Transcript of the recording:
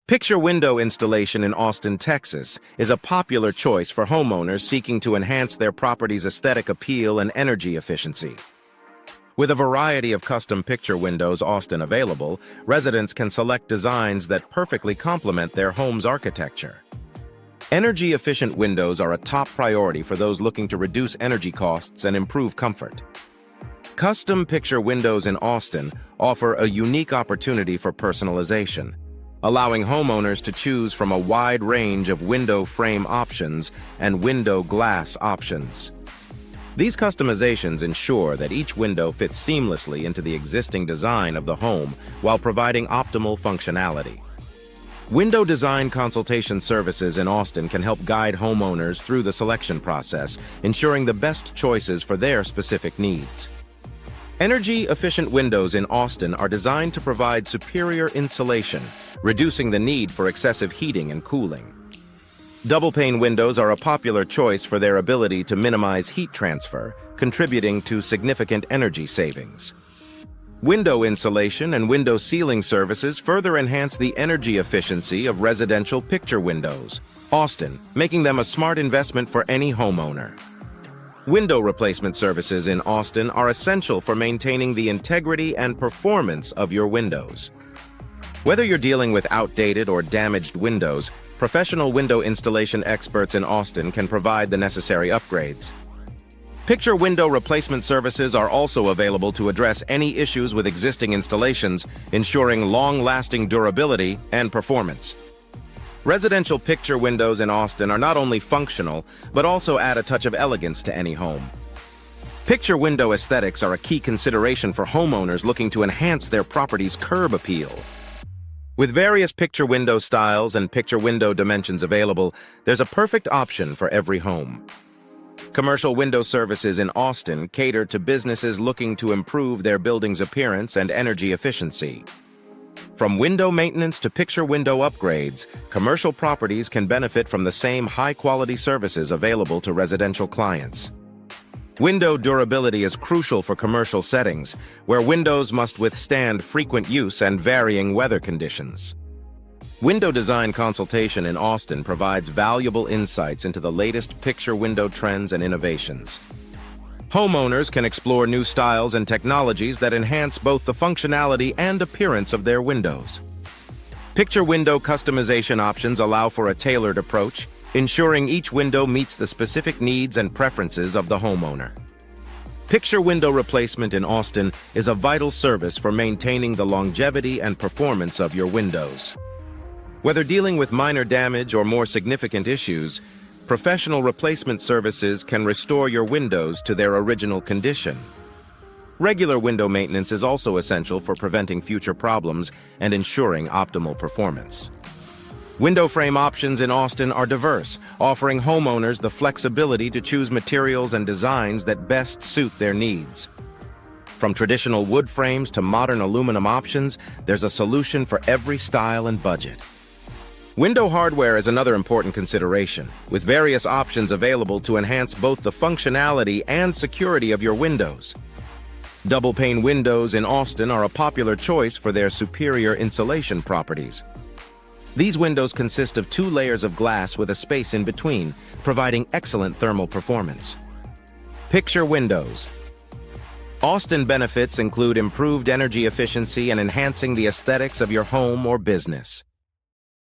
Picture window installation in Austin, Texas, is a popular choice for homeowners seeking to enhance their property's aesthetic appeal and energy efficiency. With a variety of custom picture windows Austin available, residents can select designs that perfectly complement their home's architecture. Energy-efficient windows are a top priority for those looking to reduce energy costs and improve comfort. Custom picture windows in Austin offer a unique opportunity for personalization, allowing homeowners to choose from a wide range of window frame options and window glass options. These customizations ensure that each window fits seamlessly into the existing design of the home while providing optimal functionality. Window design consultation services in Austin can help guide homeowners through the selection process, ensuring the best choices for their specific needs. Energy-efficient windows in Austin are designed to provide superior insulation, reducing the need for excessive heating and cooling. Double-pane windows are a popular choice for their ability to minimize heat transfer, contributing to significant energy savings. Window insulation and window sealing services further enhance the energy efficiency of residential picture windows, Austin, making them a smart investment for any homeowner. Window replacement services in Austin are essential for maintaining the integrity and performance of your windows. Whether you're dealing with outdated or damaged windows, professional window installation experts in Austin can provide the necessary upgrades. Picture window replacement services are also available to address any issues with existing installations, ensuring long-lasting durability and performance. Residential picture windows in Austin are not only functional, but also add a touch of elegance to any home. Picture window aesthetics are a key consideration for homeowners looking to enhance their property's curb appeal. With various picture window styles and picture window dimensions available, there's a perfect option for every home. Commercial window services in Austin cater to businesses looking to improve their building's appearance and energy efficiency. From window maintenance to picture window upgrades, commercial properties can benefit from the same high-quality services available to residential clients. Window durability is crucial for commercial settings, where windows must withstand frequent use and varying weather conditions. Window design consultation in Austin provides valuable insights into the latest picture window trends and innovations. Homeowners can explore new styles and technologies that enhance both the functionality and appearance of their windows. Picture window customization options allow for a tailored approach, ensuring each window meets the specific needs and preferences of the homeowner. Picture window replacement in Austin is a vital service for maintaining the longevity and performance of your windows. Whether dealing with minor damage or more significant issues, professional replacement services can restore your windows to their original condition. Regular window maintenance is also essential for preventing future problems and ensuring optimal performance. Window frame options in Austin are diverse, offering homeowners the flexibility to choose materials and designs that best suit their needs. From traditional wood frames to modern aluminum options, there's a solution for every style and budget. Window hardware is another important consideration, with various options available to enhance both the functionality and security of your windows. Double-pane windows in Austin are a popular choice for their superior insulation properties. These windows consist of 2 layers of glass with a space in between, providing excellent thermal performance. Picture windows. Austin benefits include improved energy efficiency and enhancing the aesthetics of your home or business.